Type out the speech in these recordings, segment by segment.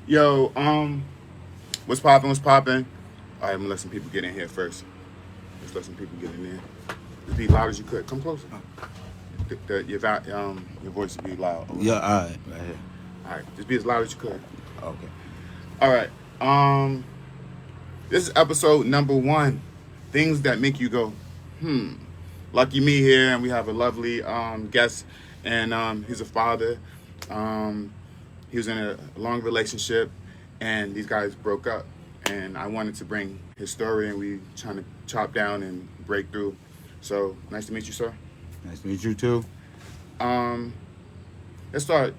Yo, what's poppin'? What's poppin'? All right, I'm gonna let some people get in here first. Let's let some people get in there. Just be loud as you could. Come closer. Your voice will be loud. Yeah, all right here. All right, just be as loud as you could. Okay. All right. This is episode number 1. Things that make you go, hmm. Lucky me here, and we have a lovely guest, and he's a father. He was in a long relationship, and these guys broke up. And I wanted to bring his story, and we trying to chop down and break through. So nice to meet you, sir. Nice to meet you too. Let's start.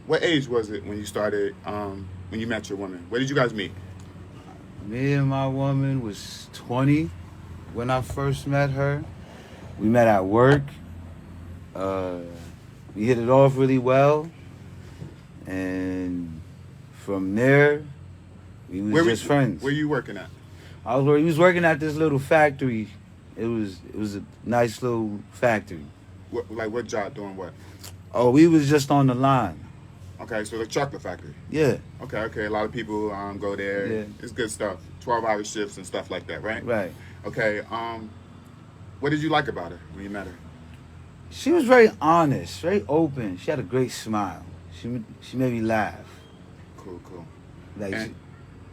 What age was it when you started? When you met your woman? Where did you guys meet? Me and my woman was 20 when I first met her. We met at work. We hit it off really well, and from there, we was just friends. Where you working at? He was working at this little factory. It was a nice little factory. What job doing what? Oh, we was just on the line. Okay, so the chocolate factory. Yeah. Okay. A lot of people go there. Yeah. It's good stuff. 12-hour shifts and stuff like that, right? Right. Okay. What did you like about her when you met her? She was very honest, very open. She had a great smile. She made me laugh. Cool. Like,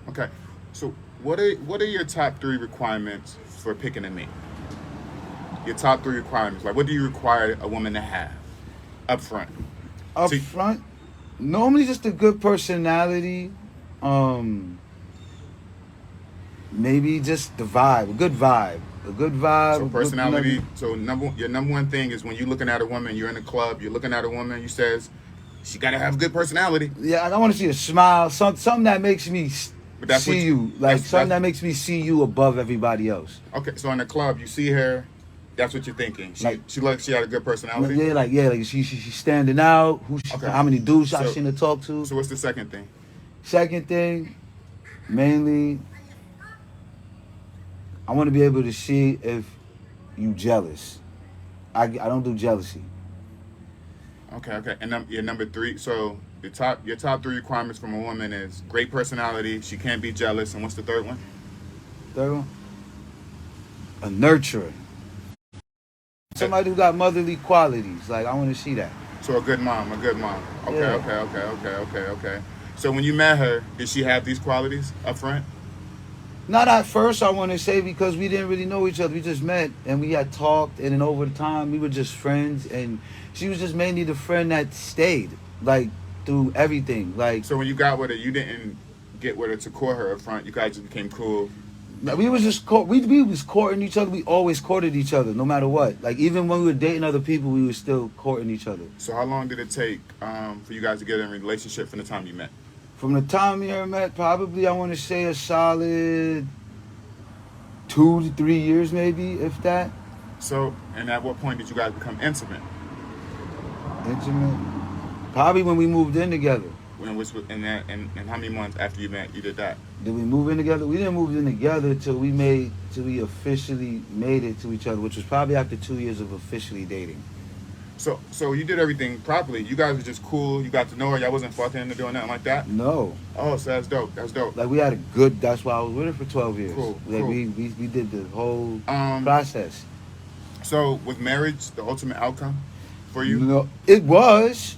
okay. So what are your top 3 requirements for picking a mate? Your top 3 requirements. Like, what do you require a woman to have up front? Up front, normally just a good personality. Maybe just the vibe, a good vibe. So personality. So your number one thing is when you're looking at a woman, you're in a club, you're looking at a woman, you says she gotta have good personality. Yeah, I want to see a smile, something that makes me see you, like something that makes me see you above everybody else. Okay, so in the club, you see her. That's what you're thinking. She had a good personality. Yeah, like she's standing out. How many dudes I've seen her talk to. So what's the second thing? Second thing, mainly, I want to be able to see if you jealous. I don't do jealousy. Okay. And your number 3. So your top 3 requirements from a woman is great personality. She can't be jealous. And what's the third one? Third one, a nurturer. Somebody who got motherly qualities. Like, I want to see that. So a good mom. Okay, Yeah. okay. So when you met her, did she have these qualities up front? Not at first, I want to say, because we didn't really know each other. We just met, and we had talked, and then over the time, we were just friends, and she was just mainly the friend that stayed, like, through everything. Like, so when you got with her, you didn't get with her to court her up front. You guys just became cool. We was just we was courting each other. We always courted each other, no matter what. Like, even when we were dating other people, we were still courting each other. So how long did it take for you guys to get in a relationship from the time you met? From the time we ever met, probably, I want to say a solid 2 to 3 years, maybe, if that. So, and at what point did you guys become intimate? Intimate? Probably when we moved in together. And how many months after you met you did that? Did we move in together? We didn't move in together till we officially made it to each other, which was probably after 2 years of officially dating. So you did everything properly. You guys were just cool. You got to know her. Y'all wasn't fucking or doing nothing like that? No. Oh, so that's dope. Like, we had a good, that's why I was with her for 12 years. Cool. We did the whole process. So was marriage the ultimate outcome for you? No, it was.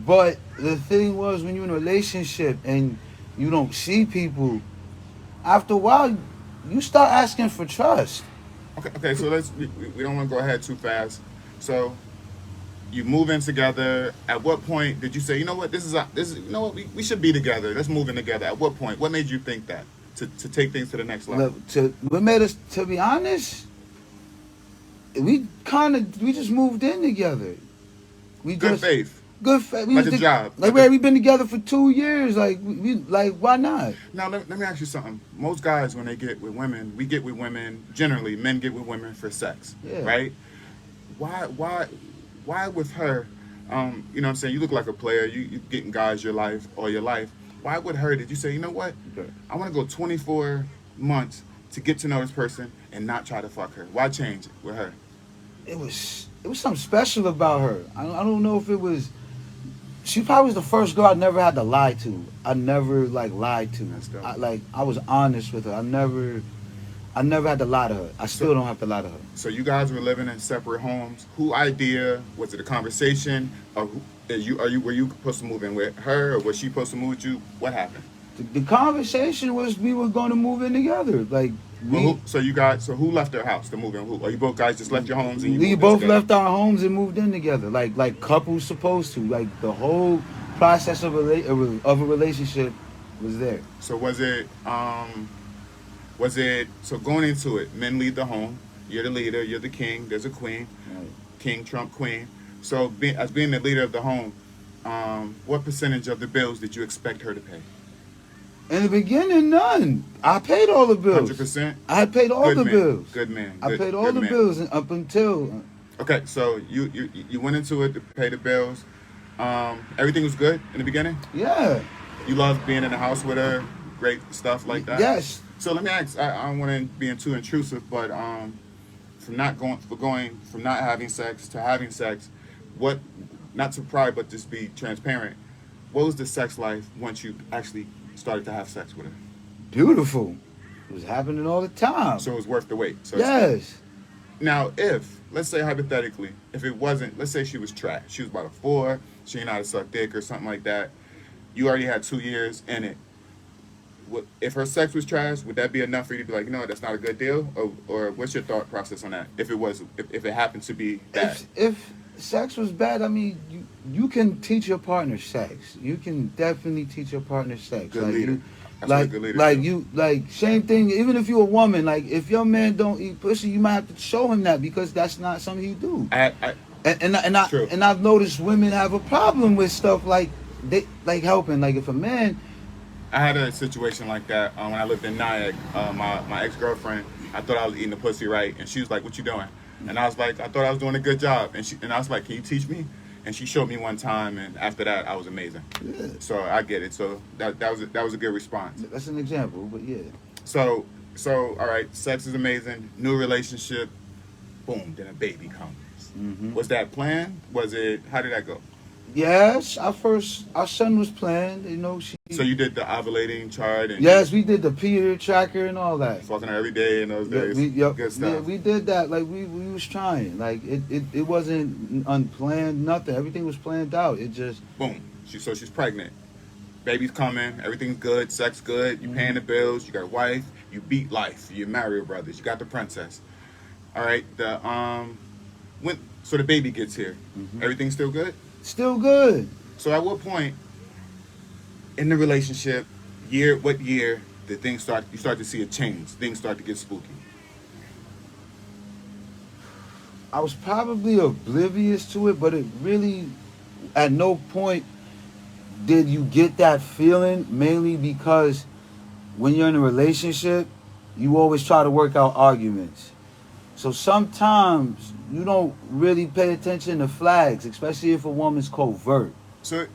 But the thing was, when you're in a relationship and you don't see people, after a while, you start asking for trust. Okay. So we don't want to go ahead too fast. So you move in together. At what point did you say, you know what, you know what, we should be together. Let's move in together. At what point? What made you think that to take things to the next level? What made us, to be honest, we just moved in together. Good faith. Like a job. We've been together for 2 years. Like, why not? Now let me ask you something. Most guys, when they get with women, we get with women. Generally, men get with women for sex, right? Why with her? You know what I'm saying? You look like a player. You getting guys all your life. Why with her did you say, you know what? Okay. I want to go 24 months to get to know this person and not try to fuck her. Why change it with her? It was something special about her. I don't know if it was She probably was the first girl I never had to lie to. I never like lied to. That's dope. I was honest with her. I never had to lie to her. I still don't have to lie to her. So you guys were living in separate homes. Who idea was it? A conversation? Or were you supposed to move in with her, or was she supposed to move with you? What happened? The conversation was we were going to move in together. Like So who left their house to move in? Who? Or you both guys just left your homes and you we moved in both together? left our homes and moved in together. Like couples supposed to. Like the whole process of a relationship was there. So was it so going into it? Men lead the home. You're the leader. You're the king. There's a queen. Right. King, Trump, queen. So as being the leader of the home, what percentage of the bills did you expect her to pay? In the beginning, none. I paid all the bills. 100%. I had paid all the bills. Good man. I paid all the bills up until. Okay, so you went into it to pay the bills. Everything was good in the beginning. Yeah. You loved being in the house with her. Great stuff like that. Yes. So let me ask. I don't want to be too intrusive, but from not having sex to having sex, what? Not to pry, but just be transparent. What was the sex life once you actually started to have sex with her? Beautiful. It was happening all the time. So it was worth the wait. So yes. Now, let's say hypothetically, if it wasn't, let's say she was trash. She was about a 4. She didn't know how to suck dick or something like that. You already had 2 years in it. If her sex was trash, would that be enough for you to be like, no, that's not a good deal? Or what's your thought process on that? If it happened to be bad? If sex was bad, I mean, you can teach your partner sex. You can definitely teach your partner sex. Good like leader. You, That's like, what a good leader like do. you, like same thing. Even if you're a woman, like if your man don't eat pussy, you might have to show him that because that's not something you do. True. And I've noticed women have a problem with stuff like they like helping. Like if a man. I had a situation like that when I lived in Nyack. My ex-girlfriend, I thought I was eating the pussy right, and she was like, "What you doing?" And I was like, "I thought I was doing a good job." And I was like, "Can you teach me?" And she showed me one time, and after that, I was amazing. Yeah. So I get it. So that was a good response. That's an example, but yeah. So all right, sex is amazing. New relationship, boom, then a baby comes. Mm-hmm. Was that planned? Was it? How did that go? Yes, our son was planned. You know, So you did the ovulating chart and yes, we did the period tracker and all that. fucking her every day in those days. Good stuff. Yeah, we did that. Like we was trying. Like it wasn't unplanned. Nothing. Everything was planned out. It just boom. So she's pregnant. Baby's coming. Everything's good. Sex good. You paying the bills. You got a wife. You beat life. You Mario Brothers. You got the princess. All right. So the baby gets here. Mm-hmm. Everything's still good. Still good. So at what point in the relationship, what year did you start to see a change? Things start to get spooky. I was probably oblivious to it, but it really, at no point did you get that feeling, mainly because when you're in a relationship, you always try to work out arguments. So sometimes you don't really pay attention to flags, especially if a woman's covert. So,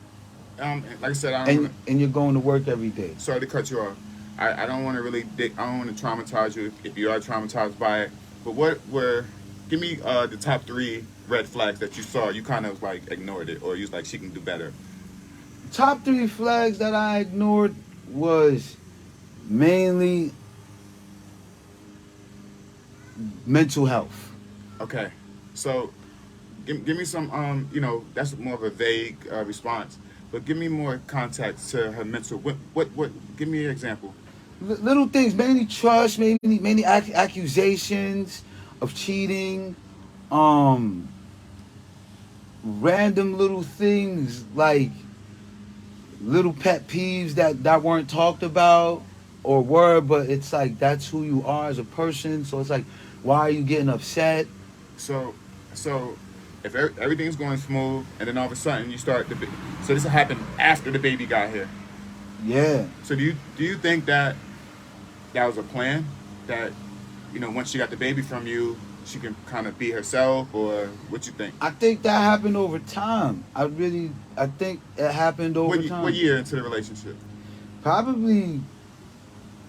like I said, and you're going to work every day. Sorry to cut you off. I don't want to I don't want to traumatize you if you are traumatized by it. But give me the top 3 red flags that you saw. You kind of like ignored it, or you was like, she can do better. Top 3 flags that I ignored was mainly mental health. Okay, so give me some that's more of a vague response, but give me more context to her mental. What? Give me an example. Little things, mainly trust, mainly accusations of cheating, random little things like little pet peeves that weren't talked about or were, but it's like that's who you are as a person. So it's like, why are you getting upset? So if everything's going smooth, and then all of a sudden you start so this happened after the baby got here. Yeah. So do you think that was a plan? That once she got the baby from you, she can kind of be herself, or what you think? I think that happened over time. I think it happened over time. What year into the relationship? Probably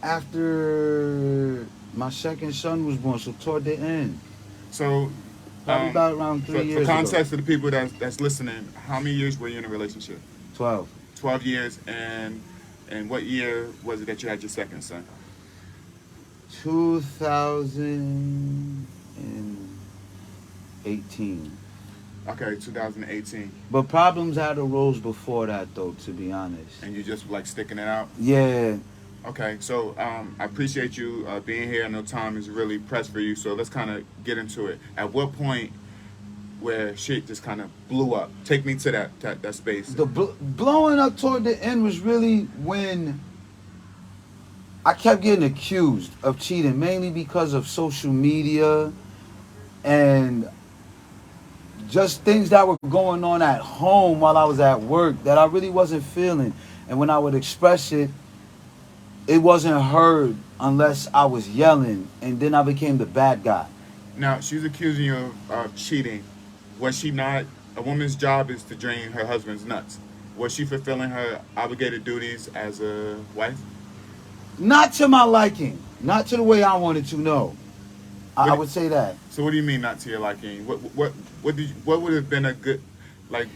after my second son was born, so toward the end. So Probably about around 3 years For ago. context to the people that's listening, how many years were you in a relationship? 12. 12 years, and what year was it that you had your second son? 2018. Okay, 2018. But problems had arose before that, though, to be honest. And you just like sticking it out? Yeah. Okay, so I appreciate you being here. I know time is really pressed for you, so let's kind of get into it. At what point where shit just kind of blew up? Take me to that space. The blowing up toward the end was really when I kept getting accused of cheating, mainly because of social media and just things that were going on at home while I was at work that I really wasn't feeling. And when I would express it, it wasn't heard unless I was yelling, and then I became the bad guy. Now, she's accusing you of cheating. Was she not? A woman's job is to drain her husband's nuts. Was she fulfilling her obligated duties as a wife? Not to my liking. Not to the way I wanted to, no. I would say that. So what do you mean not to your liking? What would have been a good, like,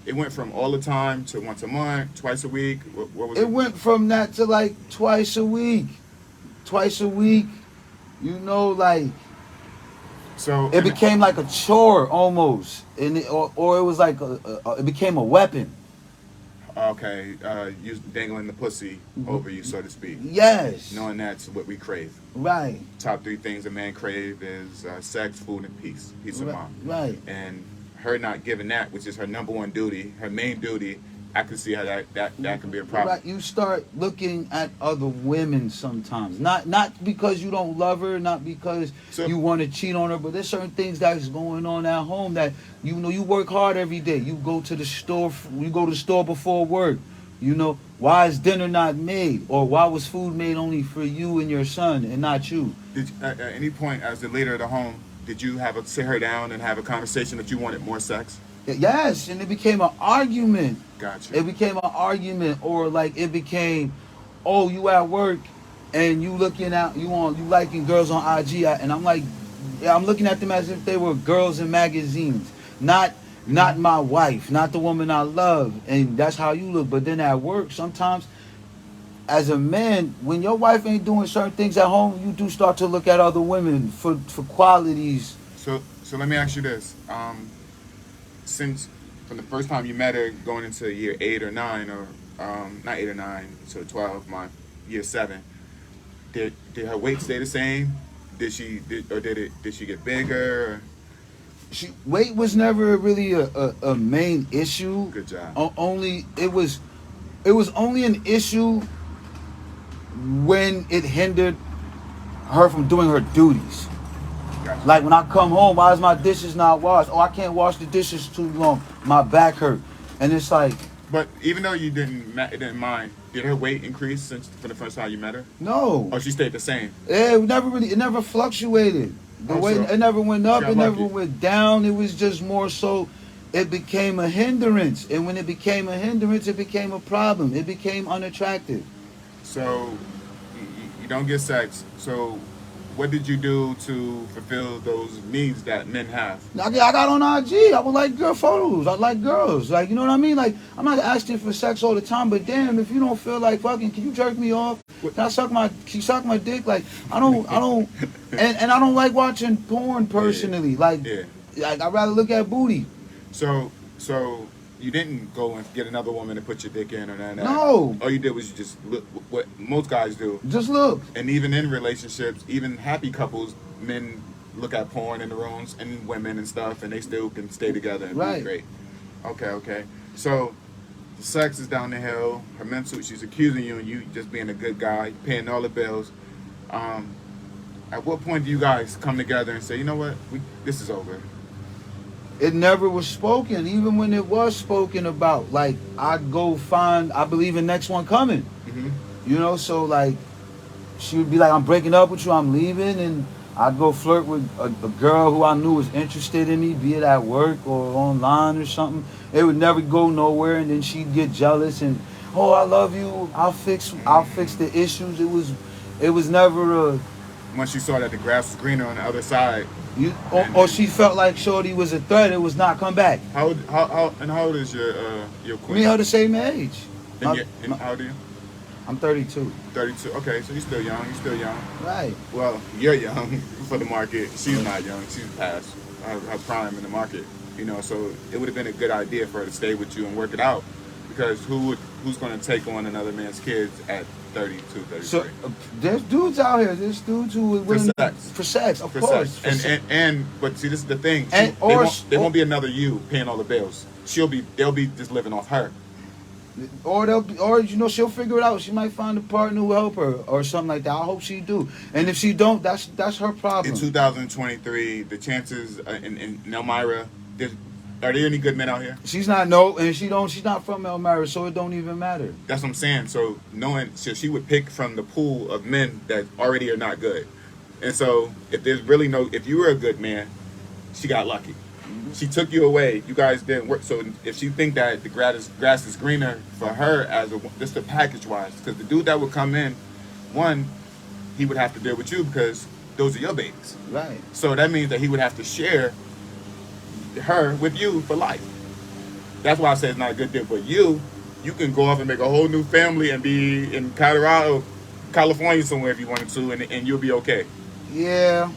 it went from all the time to once a month, twice a week? What was it? It went from that to like twice a week. Twice a week, you know, like, so it became like a chore almost. And or it was like, it became a weapon. Okay, you dangling the pussy over you, so to speak. Yes. Knowing that's what we crave. Right. Top 3 things a man crave is sex, food, and peace. Peace of mind. Right. And her not giving that, which is her number one duty, her main duty, I can see how that can be a problem. Right. You start looking at other women sometimes. Not because you don't love her, not because you want to cheat on her, but there's certain things that's going on at home that, you know, you work hard every day. You go to the store before work. You know, why is dinner not made? Or why was food made only for you and your son and not you? Did at any point as the leader of the home, did you sit her down and have a conversation that you wanted more sex? Yes, and it became an argument. Gotcha. It became an argument, or like it became, oh, you at work and you looking out, you liking girls on IG, and I'm like, yeah, I'm looking at them as if they were girls in magazines, not my wife, not the woman I love, and that's how you look. But then at work, sometimes, as a man, when your wife ain't doing certain things at home, you do start to look at other women for qualities. So let me ask you this. Since from the first time you met her going into year 8 or 9, or not 8 or 9, so 12 month, year 7, did her weight stay the same? Did she get bigger? Weight was never really a main issue. Good job. It was only an issue when it hindered her from doing her duties. Gotcha. Like when I come home, why is my dishes not washed? Oh, I can't wash the dishes too long. My back hurt. And it's like... But even though you didn't mind, did her weight increase since from the first time you met her? No. Or she stayed the same? Yeah, it never fluctuated. It never went up, it never went down. It was just more so it became a hindrance. And when it became a hindrance, it became a problem. It became unattractive. So you don't get sex. So what did you do to fulfill those needs that men have? I got on IG. I would like girl photos. I like girls. Like, you know what I mean? Like, I'm not asking for sex all the time, but damn, if you don't feel like fucking, can you jerk me off? Can you suck my dick? Like, I don't, and I don't like watching porn personally. Like, I'd rather look at booty. So you didn't go and get another woman to put your dick in or nothing? No. All you did was you just look, what most guys do. Just look. And even in relationships, even happy couples, men look at porn in the rooms and women and stuff, and they still can stay together and be great. Okay. So the sex is down the hill. Her mental, she's accusing you and you just being a good guy, paying all the bills. At what point do you guys come together and say, you know what, this is over? It never was spoken. Even when it was spoken about, like, I'd go find, I believe in next one coming. Mm-hmm. You know, so like, she would be like, I'm breaking up with you, I'm leaving, and I'd go flirt with a girl who I knew was interested in me, be it at work or online or something. It would never go nowhere, and then she'd get jealous and, oh, I love you, I'll fix the issues. It was never once she saw that the grass was greener on the other side. Or she felt like Shorty was a threat. It was not come back. How old is your queen? Me and her the same age. And how old are you? I'm 32. 32. Okay, so you're still young. You're still young. Right. Well, you're young for the market. She's not young. She's past her prime in the market. You know, so it would have been a good idea for her to stay with you and work it out, because who's going to take on another man's kids at 32, 33? So there's dudes out here. There's dudes who are willing for sex, of course. But see, this is the thing. And There won't be another you paying all the bills. They'll be just living off her. Or she'll figure it out. She might find a partner who will help her or something like that. I hope she do. And if she don't, that's her problem. In 2023, the chances in Elmira, are there any good men out here? She's not from Elmira, so it don't even matter. That's what I'm saying. So she would pick from the pool of men that already are not good. And so if you were a good man, she got lucky. She took you away. You guys didn't work. So if she think that the grass is greener for her just the package wise, because the dude that would come in, one, he would have to deal with you because those are your babies. Right. So that means that he would have to share her with you for life. That's why I say it's not a good deal. But you can go off and make a whole new family and be in Colorado, California somewhere if you wanted to, and you'll be okay. Yeah.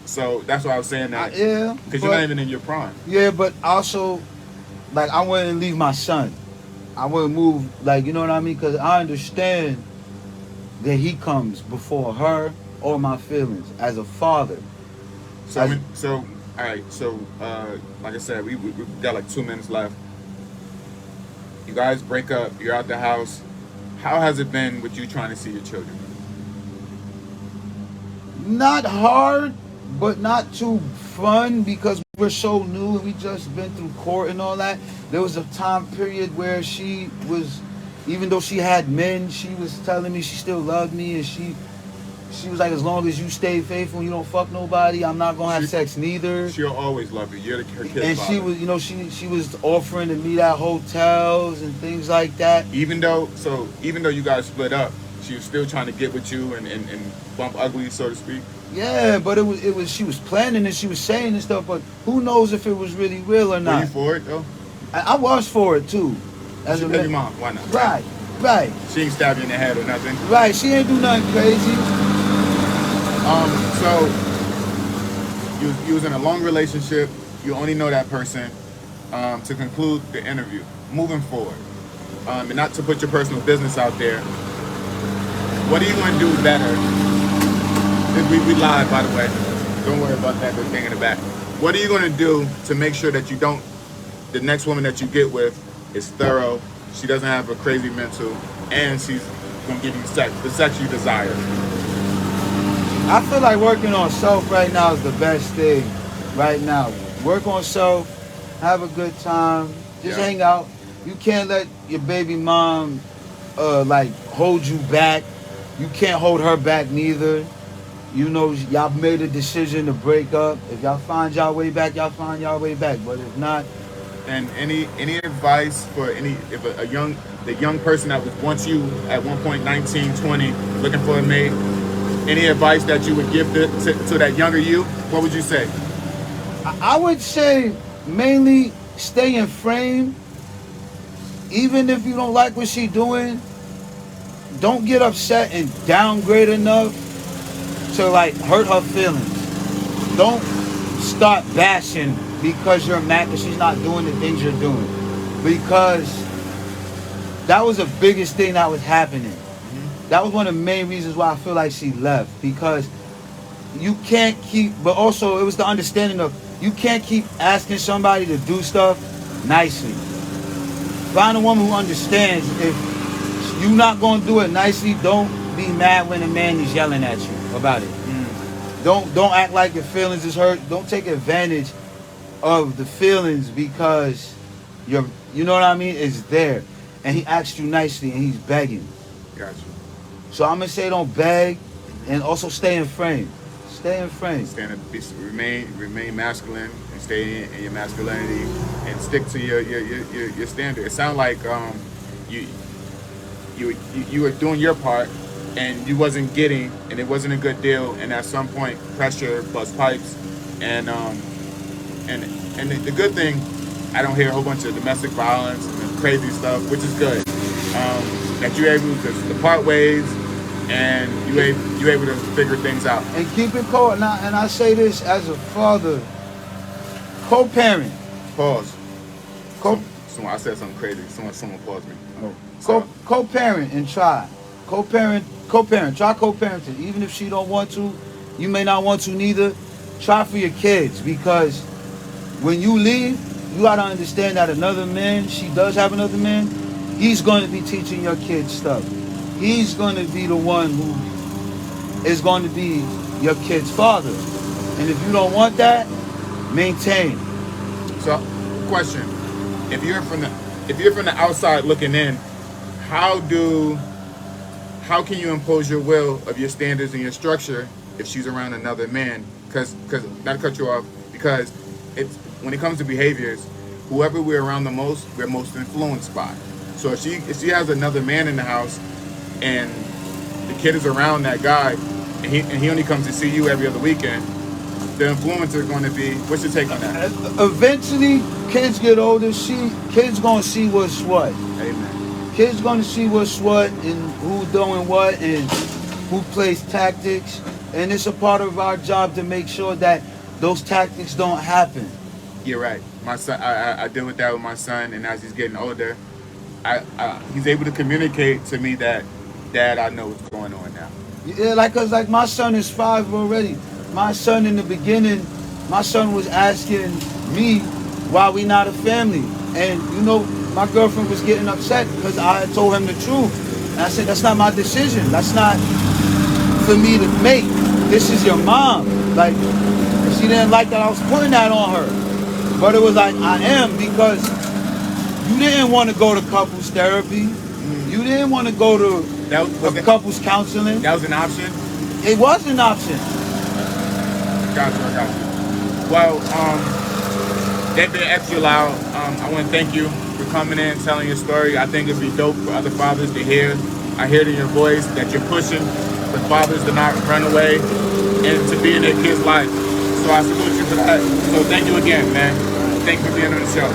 So that's why I was saying that. Yeah. Because you're not even in your prime. Yeah, but also, like, I wouldn't leave my son. I wouldn't move, like, you know what I mean? Because I understand that he comes before her or my feelings as a father. All right. So, like I said, we got like 2 minutes left. You guys break up. You're out the house. How has it been with you trying to see your children? Not hard, but not too fun because we're so new and we just been through court and all that. There was a time period where she was, even though she had men, she was telling me she still loved me, and she was like, as long as you stay faithful and you don't fuck nobody, I'm not gonna have sex neither. She'll always love you. You're her kid's and father. she was, she was offering to meet at hotels and things like that. Even though you guys split up, she was still trying to get with you and bump ugly, so to speak. Yeah, but it was she was planning and she was saying and stuff, but who knows if it was really real or not. Were you for it though? I was for it too. As a baby mom, why not? Right. She ain't stab you in the head or nothing. Right, she ain't do nothing crazy. So you was in a long relationship. You only know that person. To conclude the interview, moving forward, and not to put your personal business out there, what are you going to do better? We live, by the way. Don't worry about that good thing in the back. What are you going to do to make sure that the next woman that you get with is thorough, she doesn't have a crazy mental, and she's going to give you the sex you desire? I feel like working on self right now is the best thing right now. Work on self, have a good time, just hang out. You can't let your baby mom hold you back. You can't hold her back neither. You know, y'all made a decision to break up. If y'all find y'all way back, y'all find y'all way back. But if not, and any advice for the young person that was once you at one point 19, 20, looking for a mate, any advice that you would give to that younger you, what would you say? I would say mainly stay in frame. Even if you don't like what she's doing, don't get upset and downgrade enough to hurt her feelings. Don't start bashing because you're mad because she's not doing the things you're doing. Because that was the biggest thing that was happening. Mm-hmm. That was one of the main reasons why I feel like she left. Because you can't but also it was the understanding of, you can't keep asking somebody to do stuff nicely. Find a woman who understands if you're not going to do it nicely, don't be mad when a man is yelling at you about it. Don't act like your feelings is hurt. Don't take advantage of the feelings because you know what I mean, it's there. And he asked you nicely and he's begging. Gotcha. So I'm going to say don't beg, and also stay in frame. Stay in frame. Remain masculine and stay in your masculinity and stick to your standard. It sounds like you were doing your part and you wasn't getting, and it wasn't a good deal, and at some point pressure plus pipes, and the good thing, I don't hear a whole bunch of domestic violence and crazy stuff, which is good. That you're able to part ways, and you're able to figure things out. And keep it cold. And I say this as a father, co-parent. Pause. Co- Someone, I said something crazy. Someone paused me. Co-parent and try. Co-parent. Try co-parenting. Even if she don't want to, you may not want to neither. Try for your kids, because when you leave, you gotta understand that another man, she does have another man, he's going to be teaching your kids stuff. He's going to be the one who is going to be your kid's father. And if you don't want that, maintain. So, question: If you're from the outside looking in, how can you impose your will of your standards and your structure if she's around another man? Because not to cut you off, because it's when it comes to behaviors, whoever we're around the most, we're most influenced by. So if she has another man in the house, and the kid is around that guy, and he only comes to see you every other weekend, the influence is going to be. What's your take on that? Eventually, kids get older. Kids gonna see what's what. Amen. Kids gonna see what's what, and who doing what, and who plays tactics. And it's a part of our job to make sure that those tactics don't happen. You're right. My son, I deal with that with my son, and as he's getting older, he's able to communicate to me that, Dad, I know what's going on now. Yeah, cause my son is 5 already. My son in the beginning, my son was asking me why we not a family, and my girlfriend was getting upset because I told him the truth. And I said, that's not my decision. That's not for me to make. This is your mom. Like, she didn't like that I was putting that on her. But it was like, I am, because you didn't want to go to couples therapy. You didn't want to go to couples counseling. That was an option? It was an option. Gotcha. Well, that been extra loud. I want to thank you for coming in, telling your story. I think it'd be dope for other fathers to hear. I hear it in your voice that you're pushing for fathers to not run away and to be in their kids' life. So I salute you for that. So thank you again, man. Thank you for being on the show.